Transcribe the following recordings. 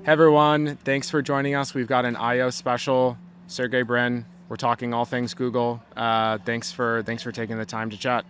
Hey everyone, thanks for joining us. We've got an I/O special. Sergey Brin. We're talking all things Google. Thanks for taking the time to chat.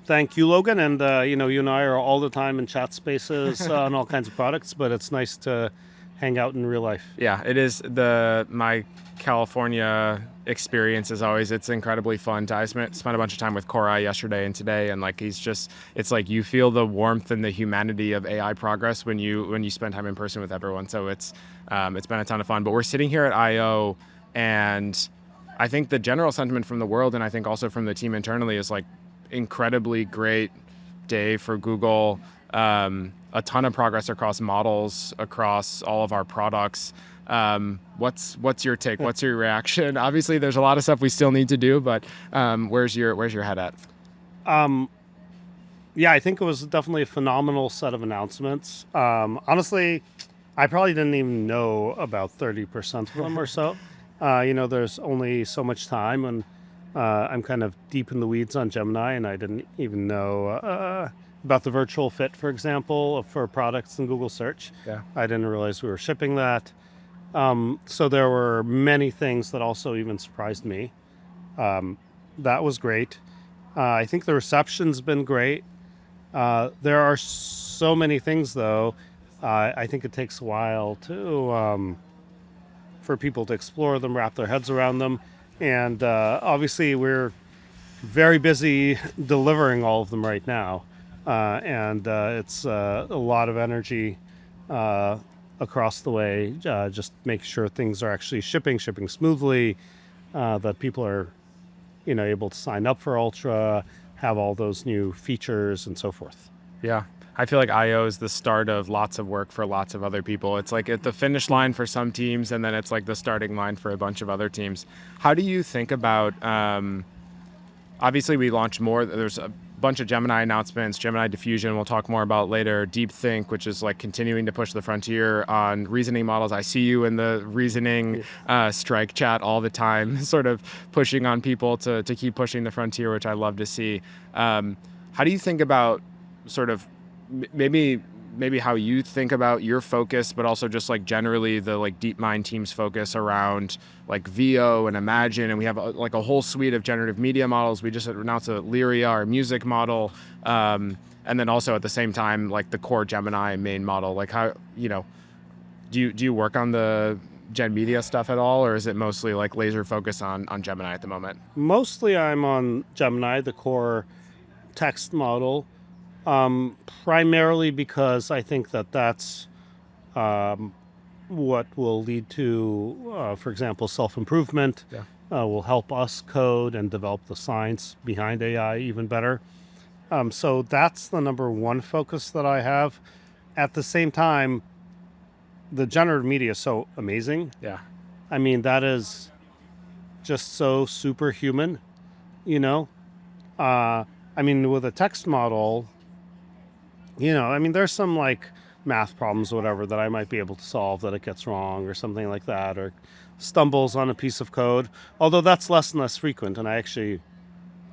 Thank you, Logan. And you and I are all the time in chat spaces on all kinds of products, but it's nice to hang out in real life. Yeah, it is my California experience is always, it's incredibly fun. I spent a bunch of time with Korai yesterday and today, and like it's like you feel the warmth and the humanity of AI progress when you spend time in person with everyone. So it's been a ton of fun. But we're sitting here at I/O, and I think the general sentiment from the world, and I think also from the team internally, is like incredibly great day for Google. A ton of progress across models, across all of our products. What's your take? What's your reaction? Obviously, there's a lot of stuff we still need to do, but where's your head at? Yeah, I think it was definitely a phenomenal set of announcements. Honestly, I probably didn't even know about 30% of them or so. There's only so much time, and I'm kind of deep in the weeds on Gemini, and I didn't even know about the virtual fit, for example, for products in Google Search. Yeah. I didn't realize we were shipping that. So there were many things that also even surprised me. That was great. I think the reception's been great. There are so many things, though. I think it takes a while for people to explore them, wrap their heads around them. And obviously, we're very busy delivering all of them right now. And it's a lot of energy across the way, just make sure things are actually shipping smoothly, that people are, able to sign up for Ultra, have all those new features and so forth. Yeah. I feel like I/O is the start of lots of work for lots of other people. It's like at the finish line for some teams, and then it's like the starting line for a bunch of other teams. How do you think about, obviously we launched more, there's a bunch of Gemini announcements, Gemini Diffusion we'll talk more about later, DeepThink, which is like continuing to push the frontier on reasoning models. I see you in the reasoning strike chat all the time, sort of pushing on people to keep pushing the frontier, which I love to see. How do you think about sort of maybe how you think about your focus, but also just like generally the like DeepMind team's focus around like Veo and Imagine, and we have like a whole suite of generative media models. We just announced a Lyria, our music model, and then also at the same time like the core Gemini main model. Like how do you work on the Gen Media stuff at all, or is it mostly like laser focus on Gemini at the moment? Mostly I'm on Gemini, the core text model. Primarily because I think that's what will lead to, for example, self-improvement. Yeah. Will help us code and develop the science behind AI even better. So that's the number one focus that I have. At the same time, the generative media is so amazing. Yeah. I mean, that is just so superhuman, I mean, with a text model, there's some like math problems or whatever that I might be able to solve that it gets wrong or something like that, or stumbles on a piece of code, although that's less and less frequent. And I actually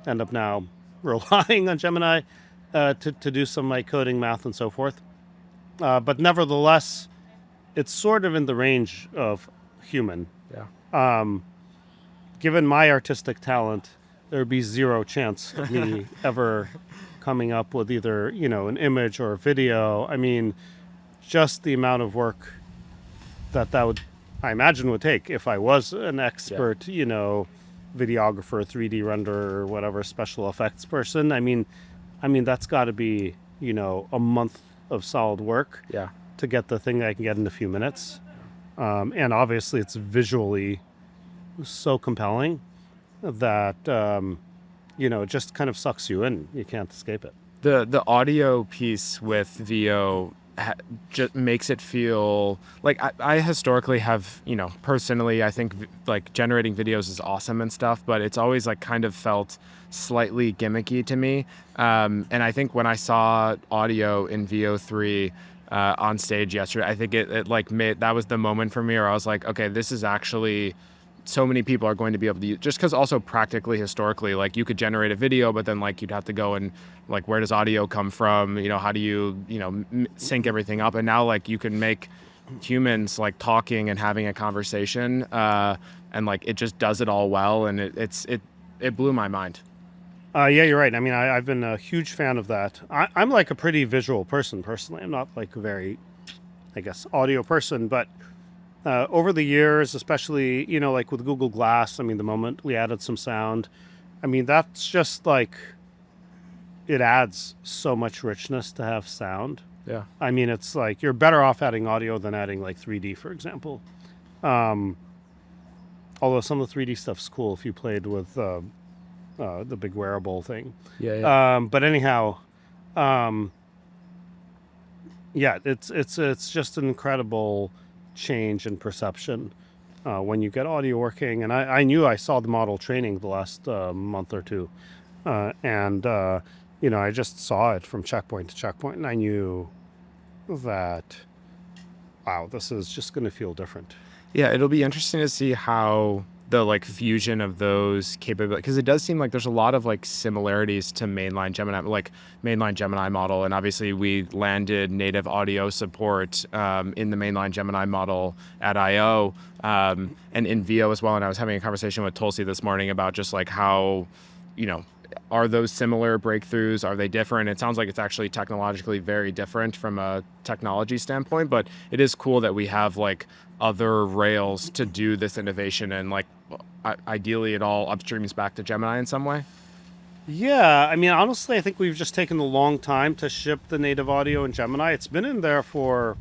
end up now relying on Gemini to do some like coding, math, and so forth. But nevertheless, it's sort of in the range of human. Yeah. Given my artistic talent, there would be zero chance of me ever coming up with either, an image or a video. I mean, just the amount of work that would, I imagine, would take if I was an expert, videographer, 3D renderer, or whatever, special effects person. I mean, that's got to be, a month of solid work to get the thing that I can get in a few minutes. And obviously it's visually so compelling that, it just kind of sucks you in. You can't escape it. The audio piece with Veo just makes it feel like I historically have, personally, I think like generating videos is awesome and stuff, but it's always like kind of felt slightly gimmicky to me. And I think when I saw audio in Veo 3 on stage yesterday, I think it like that was the moment for me where I was like, okay, this is actually so many people are going to be able to use, just because also practically, historically, like you could generate a video, but then like you'd have to go and like, where does audio come from? How do you, sync everything up? And now like you can make humans like talking and having a conversation, and like it just does it all well, and it blew my mind. Yeah, you're right. I mean, I've been a huge fan of that. I'm like a pretty visual person personally. I'm not like a very, I guess, audio person, but over the years, especially, like with Google Glass, I mean, the moment we added some sound, I mean, that's just like, it adds so much richness to have sound. Yeah. I mean, it's like you're better off adding audio than adding like 3D, for example. Um, Although some of the 3D stuff's cool if you played with the big wearable thing. Yeah. Yeah. But anyhow, um, yeah, it's just an incredible change in perception when you get audio working. And I knew I saw the model training the last month or two, and I just saw it from checkpoint to checkpoint, and I knew that wow, this is just going to feel different. Yeah, it'll be interesting to see how the like fusion of those capabilities, because it does seem like there's a lot of like similarities to mainline Gemini model, and obviously we landed native audio support in the mainline Gemini model at I/O, and in Veo as well. And I was having a conversation with Tulsi this morning about just like how, are those similar breakthroughs? Are they different? It sounds like it's actually technologically very different from a technology standpoint, but it is cool that we have like other rails to do this innovation, and like ideally it all upstreams back to Gemini in some way. Yeah, I mean, honestly, I think we've just taken a long time to ship the native audio in Gemini. It's been in there for,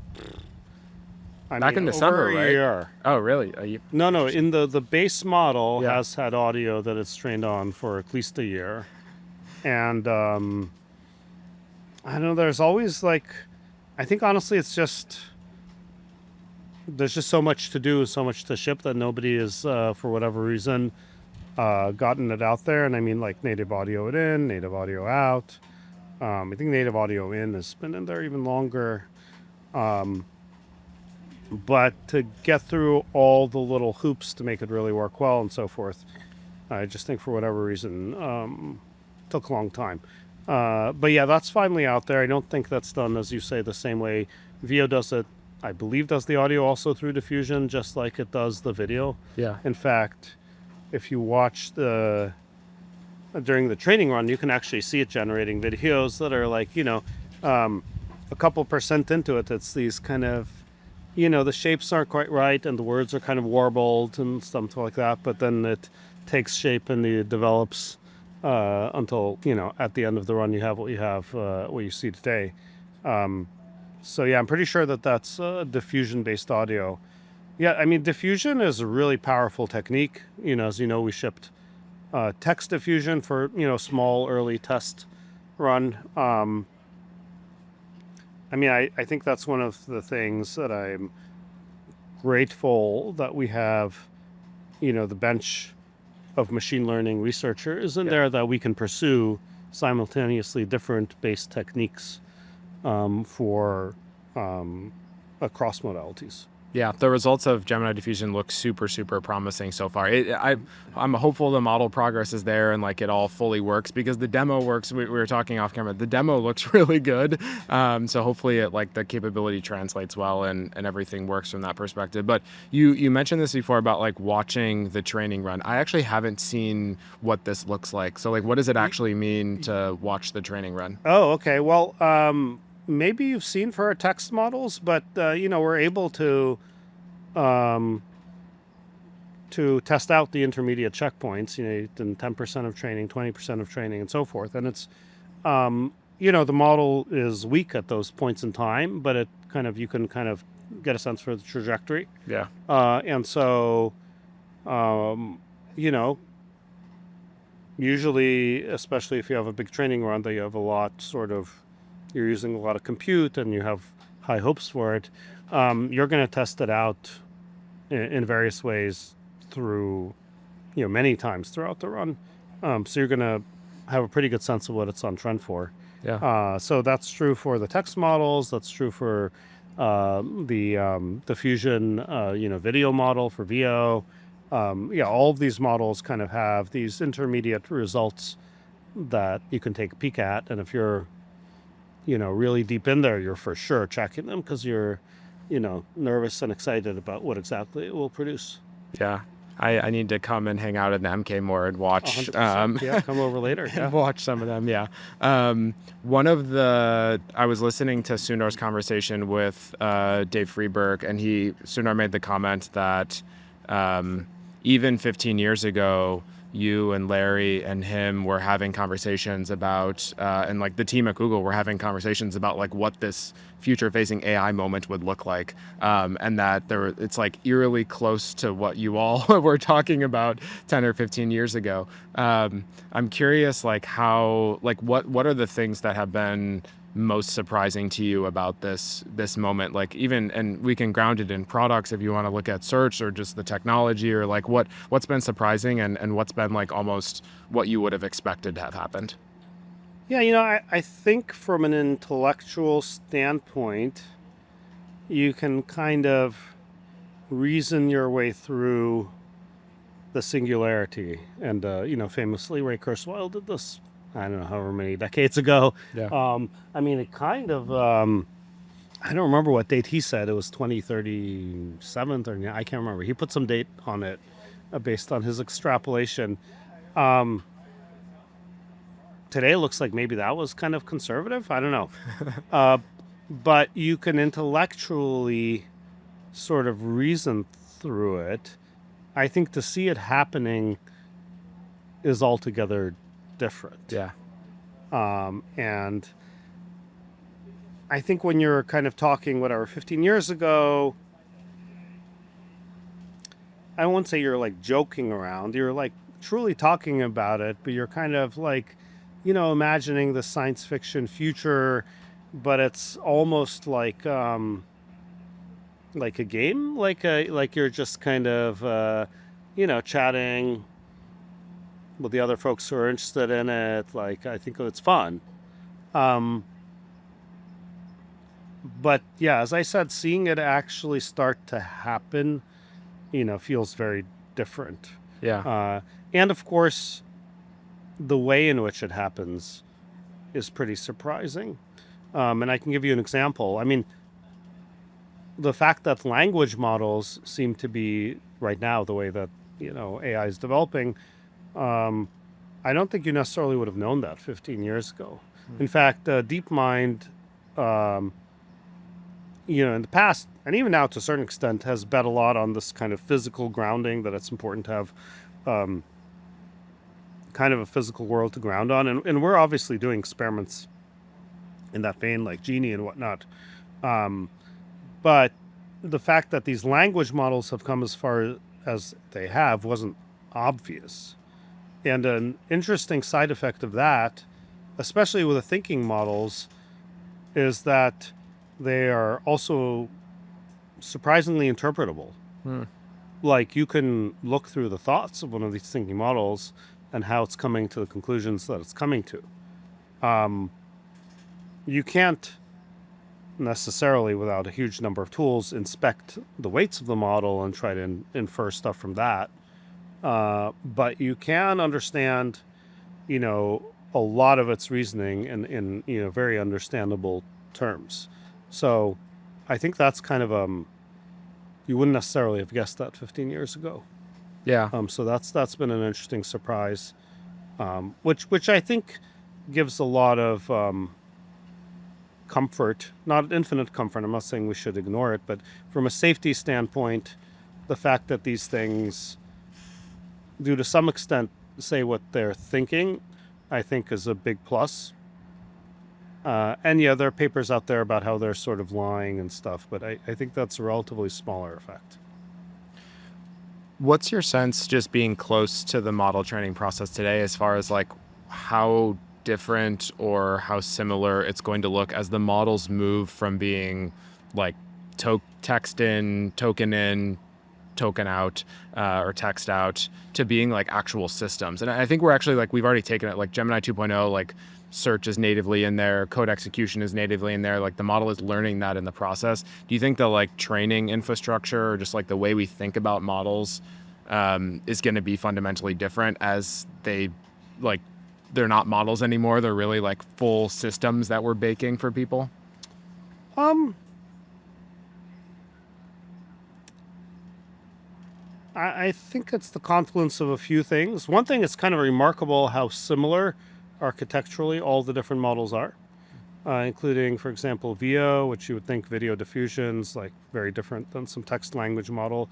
Back in December, over a right? year. Oh, really? No, in the base model Yeah. has had audio that it's trained on for at least a year. And I don't know, there's always like, I think honestly it's just, there's just so much to do, so much to ship that nobody is, for whatever reason, gotten it out there. And I mean, like native audio in, native audio out. I think native audio in has been in there even longer. But to get through all the little hoops to make it really work well and so forth, I just think for whatever reason, took a long time. But yeah, that's finally out there. I don't think that's done, as you say, the same way Veo does it. I believe does the audio also through diffusion, just like it does the video. Yeah. In fact, if you watch during the training run, you can actually see it generating videos that are like, a couple percent into it. It's these kind of, the shapes aren't quite right and the words are kind of warbled and stuff like that. But then it takes shape and it develops until, at the end of the run, you have what you have, what you see today. So yeah, I'm pretty sure that that's diffusion-based audio. Yeah, I mean, diffusion is a really powerful technique. As you know, we shipped text diffusion for, small early test run. I mean, I think that's one of the things that I'm grateful that we have, the bench of machine learning researchers in there that we can pursue simultaneously different base techniques for across modalities. Yeah, the results of Gemini diffusion look super, super promising so far. I'm hopeful the model progress is there and like it all fully works, because the demo works. We were talking off camera. The demo looks really good. So hopefully it like the capability translates well and everything works from that perspective. But you mentioned this before about like watching the training run. I actually haven't seen what this looks like. So like, what does it actually mean to watch the training run? Oh, okay. Well, maybe you've seen for our text models, but we're able to test out the intermediate checkpoints. In 10% of training, 20% of training, and so forth. And it's the model is weak at those points in time, but you can kind of get a sense for the trajectory. Yeah. And so usually, especially if you have a big training run that you have a lot you're using a lot of compute and you have high hopes for it, you're going to test it out in various ways through, many times throughout the run. So you're going to have a pretty good sense of what it's on trend for. Yeah. So that's true for the text models. That's true for the diffusion, video model for Veo. All of these models kind of have these intermediate results that you can take a peek at. And if you're really deep in there, you're for sure checking them because you're nervous and excited about what exactly it will produce. Yeah. I need to come and hang out in the MK more and watch 100%. Yeah, come over later. Yeah. and watch some of them. Yeah. I was listening to Sundar's conversation with Dave Freeberg, and Sundar made the comment that even 15 years ago, you and Larry and him were having conversations about, and like the team at Google were having conversations about like what this future-facing AI moment would look like, and that it's like eerily close to what you all were talking about 10 or 15 years ago. I'm curious, like what are the things that have been most surprising to you about this moment, like and we can ground it in products if you want to look at search or just the technology, or like what's been surprising and what's been like almost what you would have expected to have happened. Yeah, I think from an intellectual standpoint, you can kind of reason your way through the singularity. And, famously, Ray Kurzweil did this, I don't know, however many decades ago. Yeah. It kind of, I don't remember what date he said. It was 2037, 39, I can't remember. He put some date on it based on his extrapolation. Today it looks like maybe that was kind of conservative. I don't know. But you can intellectually sort of reason through it. I think to see it happening is altogether different. Yeah. And I think when you're kind of talking, 15 years ago, I won't say you're like joking around. You're like truly talking about it, but you're kind of like, imagining the science fiction future, but it's almost like a game, like you're just kind of, chatting with the other folks who are interested in it. Like, I think it's fun. But yeah, as I said, seeing it actually start to happen, feels very different. Yeah. And of course, the way in which it happens is pretty surprising. And I can give you an example. I mean, the fact that language models seem to be right now the way that, AI is developing, I don't think you necessarily would have known that 15 years ago. In fact, DeepMind, in the past, and even now to a certain extent, has bet a lot on this kind of physical grounding, that it's important to have kind of a physical world to ground on. And we're obviously doing experiments in that vein, like Genie and whatnot. But the fact that these language models have come as far as they have wasn't obvious. And an interesting side effect of that, especially with the thinking models, is that they are also surprisingly interpretable. Like, you can look through the thoughts of one of these thinking models and how it's coming to the conclusions that it's coming to. You can't necessarily, without a huge number of tools, inspect the weights of the model and try to infer stuff from that. But you can understand, a lot of its reasoning in very understandable terms. So I think that's kind of, you wouldn't necessarily have guessed that 15 years ago. Yeah. So that's been an interesting surprise, which I think gives a lot of comfort, not infinite comfort. I'm not saying we should ignore it, but from a safety standpoint, the fact that these things do to some extent say what they're thinking, I think is a big plus. And yeah, there are papers out there about how they're sort of lying and stuff, but I think that's a relatively smaller effect. What's your sense, just being close to the model training process today, as far as like how different or how similar it's going to look as the models move from being like text in, token out, or text out, to being like actual systems? And I think we're actually like, we've already taken it, like Gemini 2.0, like search is natively in there, code execution is natively in there, like the model is learning that in the process. Do you think the like training infrastructure, or just like the way we think about models, is going to be fundamentally different as they're not models anymore, they're really like full systems that we're baking for people? I think it's the confluence of a few things. One thing, it's kind of remarkable how similar architecturally all the different models are, including, for example, Veo, which you would think video diffusion's like very different than some text language model.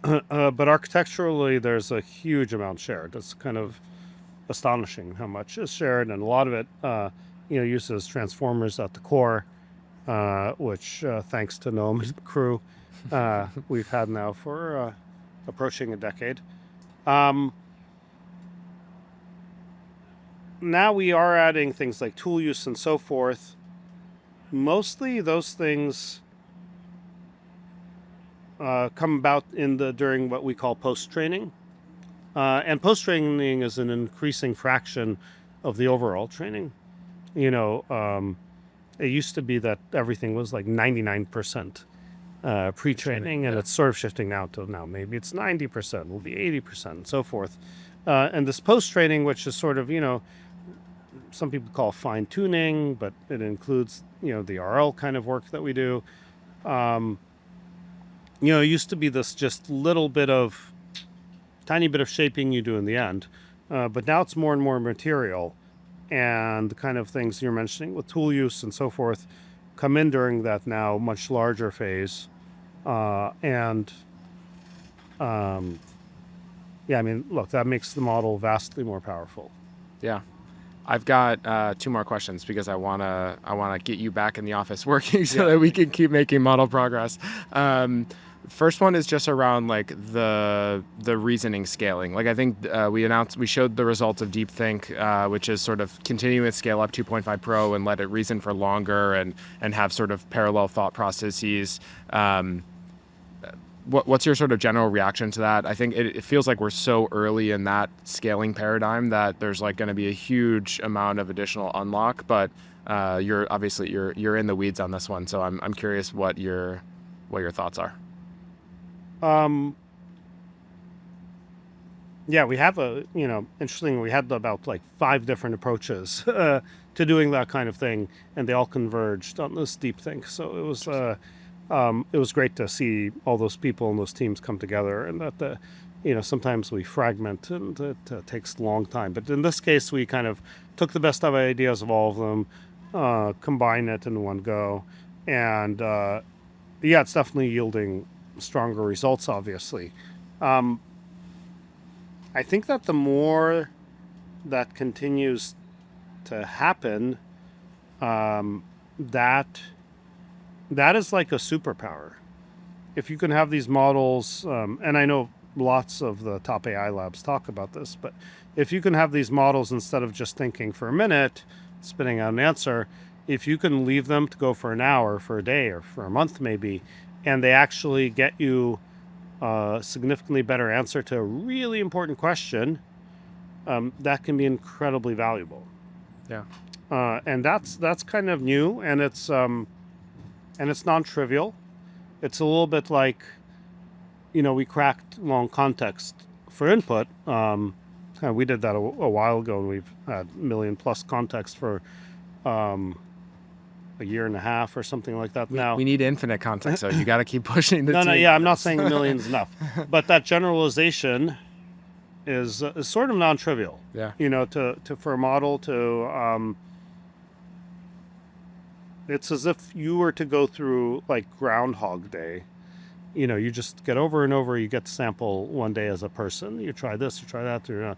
But architecturally, there's a huge amount shared. It's kind of astonishing how much is shared, and a lot of it, uses transformers at the core, which, thanks to Noam and crew, we've had now for approaching a decade. Now we are adding things like tool use and so forth. Mostly those things come about during what we call post-training. And post-training is an increasing fraction of the overall training. It used to be that everything was like 99% pre-training, and it's sort of shifting now maybe it's 90%, will be 80%, and so forth. And this post-training, which is sort of, some people call fine-tuning, but it includes, the RL kind of work that we do. It used to be this just tiny bit of shaping you do in the end. But now it's more and more material. And the kind of things you're mentioning with tool use and so forth come in during that now much larger phase. Look, that makes the model vastly more powerful. Yeah. I've got 2 more questions because I wanna get you back in the office working so that we can keep making model progress. First one is just around like the reasoning scaling. Like I think we showed the results of DeepThink, which is sort of continuous scale up 2.5 Pro and let it reason for longer and have sort of parallel thought processes. What's your sort of general reaction to that? I think it feels like we're so early in that scaling paradigm that there's like going to be a huge amount of additional unlock, but you're in the weeds on this one, so I'm curious what your thoughts are. We have interesting, we had about like 5 different approaches to doing that kind of thing, and they all converged on this DeepThink. So it was great to see all those people and those teams come together, and that sometimes we fragment and it takes a long time. But in this case, we kind of took the best of ideas of all of them, combine it in one go, and it's definitely yielding stronger results, obviously. I think that the more that continues to happen, that is like a superpower. If you can have these models, and I know lots of the top AI labs talk about this, but if you can have these models, instead of just thinking for a minute, spitting out an answer, if you can leave them to go for an hour, for a day, or for a month maybe, and they actually get you a significantly better answer to a really important question, that can be incredibly valuable. Yeah. And that's kind of new, and it's non-trivial. It's a little bit like, we cracked long context for input. We did that a while ago, and we've had 1 million plus context for a year and a half or something like that. Now we need infinite context, so you got to keep pushing the No, team. I'm not saying 1 million's enough, but that generalization is sort of non-trivial. Yeah. For a model to, it's as if you were to go through like Groundhog Day. You just get over and over. You get to sample one day as a person. You try this, you try that, and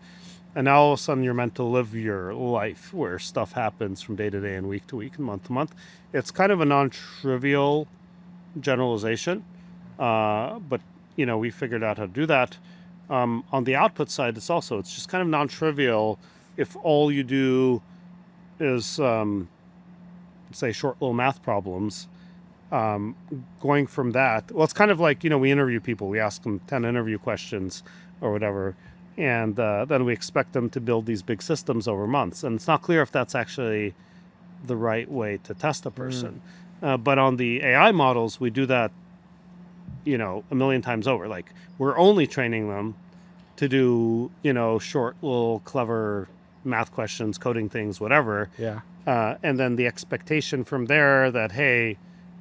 now all of a sudden you're meant to live your life where stuff happens from day to day and week to week and month to month. It's kind of a non-trivial generalization, but we figured out how to do that. On the output side, it's just kind of non-trivial if all you do is say short little math problems. Going from that, well, it's kind of like we interview people, we ask them 10 interview questions or whatever, and then we expect them to build these big systems over months, and it's not clear if that's actually the right way to test a person. But on the AI models, we do that 1 million times over. Like, we're only training them to do short little clever math questions, coding things, whatever. Yeah. And then the expectation from there that, hey,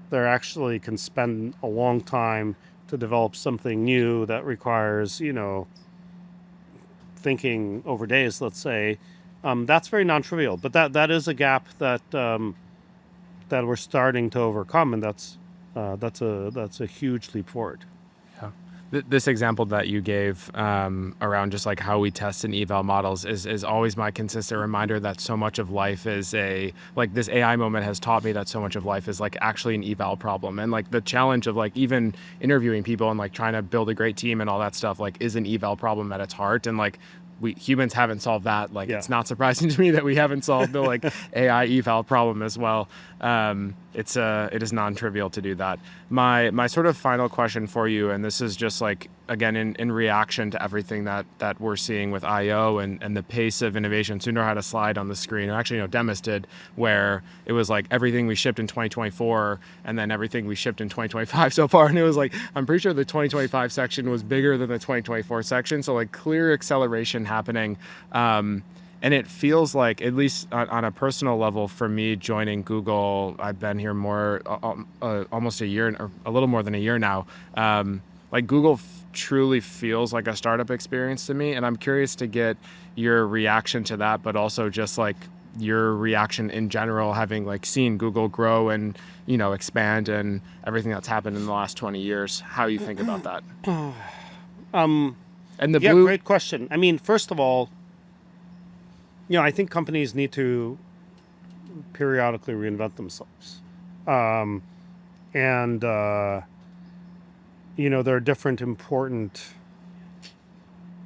they actually can spend a long time to develop something new that requires, thinking over days, let's say, that's very non-trivial. But that is a gap that we're starting to overcome, and that's a huge leap forward. Yeah. This example that you gave around just like how we test and eval models is always my consistent reminder that so much of life is this AI moment has taught me that so much of life is like actually an eval problem. And like the challenge of like even interviewing people and like trying to build a great team and all that stuff like is an eval problem at its heart. And like we humans haven't solved that. Like It's not surprising to me that we haven't solved the like AI eval problem as well. It is non-trivial to do that. My sort of final question for you, and this is just like again in reaction to everything that we're seeing with I/O and the pace of innovation. Sundar had a slide on the screen, or actually Demis did, where it was like everything we shipped in 2024 and then everything we shipped in 2025 so far, and it was like I'm pretty sure the 2025 section was bigger than the 2024 section, so like clear acceleration happening. And it feels like, at least on a personal level, for me joining Google, I've been here almost a year, or a little more than a year now. Like Google truly feels like a startup experience to me, and I'm curious to get your reaction to that, but also just like your reaction in general, having like seen Google grow and expand and everything that's happened in the last 20 years. How you think about that? And Great question. I mean, first of all, I think companies need to periodically reinvent themselves. There are different important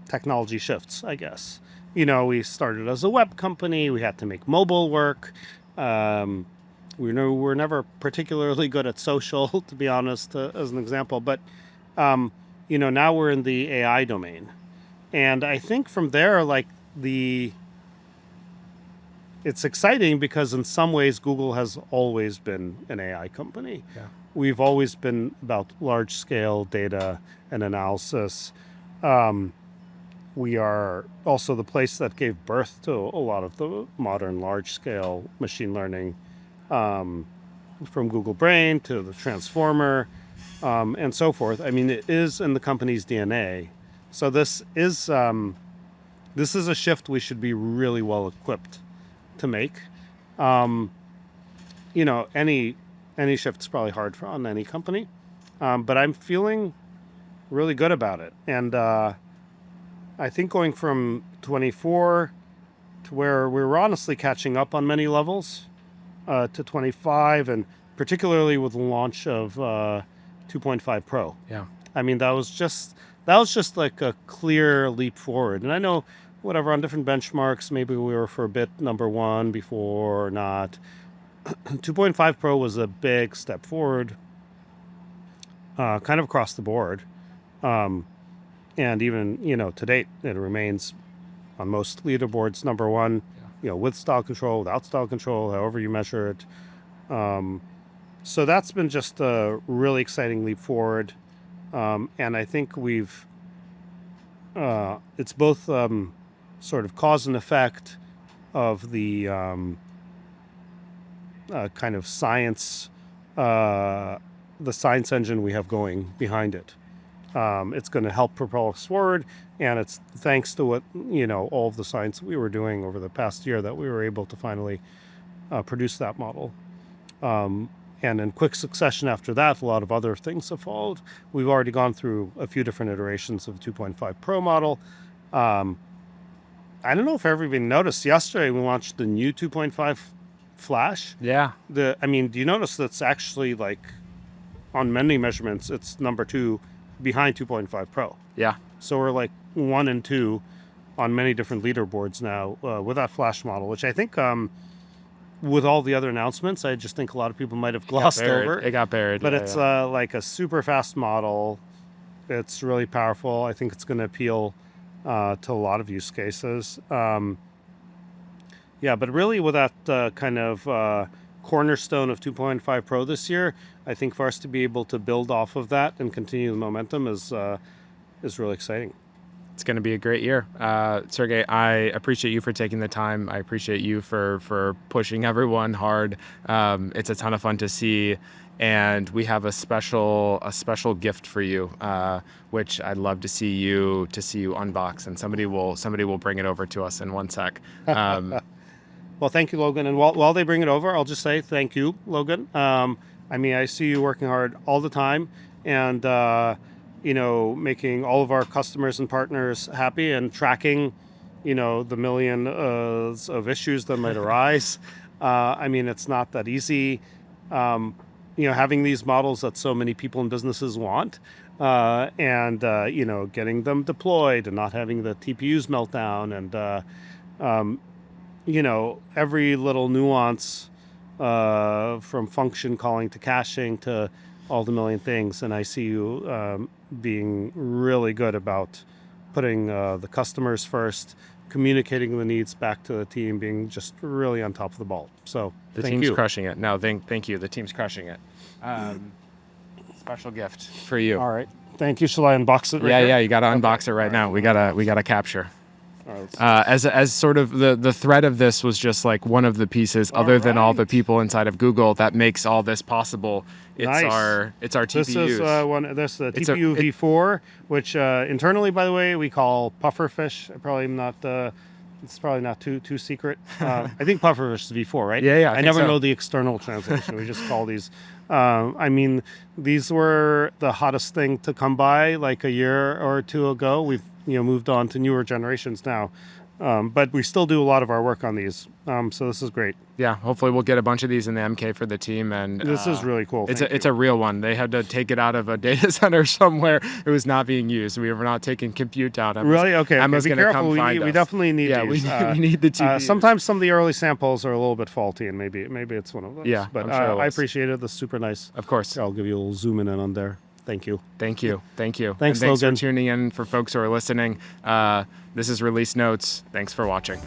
technology shifts, I guess. We started as a web company. We had to make mobile work. We're never particularly good at social, to be honest, as an example. But, now we're in the AI domain. And I think from there, it's exciting because in some ways Google has always been an AI company. Yeah. We've always been about large-scale data and analysis. We are also the place that gave birth to a lot of the modern large-scale machine learning, from Google Brain to the Transformer, and so forth. I mean, it is in the company's DNA. So this is a shift we should be really well equipped to make. Any shift's probably hard on any company, but I'm feeling really good about it. And I think going from 24 to where we were honestly catching up on many levels, to 25, and particularly with the launch of 2.5 Pro. Yeah. I mean, that was just like a clear leap forward. And I know, whatever, on different benchmarks, maybe we were for a bit number one before or not. 2.5 Pro was a big step forward, kind of across the board. And even, to date, it remains on most leaderboards number one, with style control, without style control, however you measure it. So that's been just a really exciting leap forward. And I think it's both sort of cause and effect of the kind of science, the science engine we have going behind it. It's going to help propel us forward, and it's thanks to what, all of the science we were doing over the past year that we were able to finally produce that model. And in quick succession after that, a lot of other things have followed. We've already gone through a few different iterations of the 2.5 Pro model. I don't know if everybody noticed, yesterday we launched the new 2.5 Flash. Yeah. Do you notice that's actually, like, on many measurements, it's number 2 behind 2.5 Pro. Yeah. So we're like 1 and 2 on many different leaderboards now with that Flash model, which I think, with all the other announcements, I just think a lot of people might have glossed over. It got buried. But it's like a super fast model. It's really powerful. I think it's going to appeal to a lot of use cases. But really with that kind of cornerstone of 2.5 Pro this year, I think for us to be able to build off of that and continue the momentum is really exciting. it's going to be a great year. Sergey, I appreciate you for taking the time. I appreciate you for pushing everyone hard. It's a ton of fun to see. And we have a special gift for you, which I'd love to see you unbox. And somebody will bring it over to us in one sec. Well, thank you, Logan. And while they bring it over, I'll just say thank you, Logan. I mean, I see you working hard all the time, and making all of our customers and partners happy, and tracking, the millions of issues that might arise. I mean, it's not that easy. Having these models that so many people and businesses want, and getting them deployed and not having the TPUs melt down, and every little nuance, from function calling to caching to all the million things. And I see you being really good about putting the customers first, communicating the needs back to the team, being just really on top of the ball. So the thank team's you. crushing it. No, thank you. The team's crushing it. Special gift for you. All right. Thank you. Shall I unbox it? Yeah, here? you got to unbox it right now. We gotta capture. All right, As sort of the thread of this was just like one of the pieces, other than all the people inside of Google that makes all this possible. It's Nice. our TPUs. This is the TPU V4, which internally, by the way, we call pufferfish. It's probably not too secret. I think pufferfish is V4, right? Yeah, I I think never so. know the external translation. We just call these. These were the hottest thing to come by like a year or two ago. We've moved on to newer generations now, but we still do a lot of our work on these. So this is great. Yeah, hopefully we'll get a bunch of these in the MK for the team. And This is really cool. It's a real one. They had to take it out of a data center somewhere. It was not being used. We were not taking compute down. Really? Okay. Emma's Be gonna careful. come find We us. definitely need Yeah, these. we need the TPUs. Sometimes some of the early samples are a little bit faulty, and maybe it's one of those. Yeah, but I'm sure it I was. appreciate it. This is super nice. Of course. I'll give you a little zoom in on there. Thank you. Thank you. Thanks, and thanks Logan. for tuning in. For folks who are listening, this is Release Notes. Thanks for watching.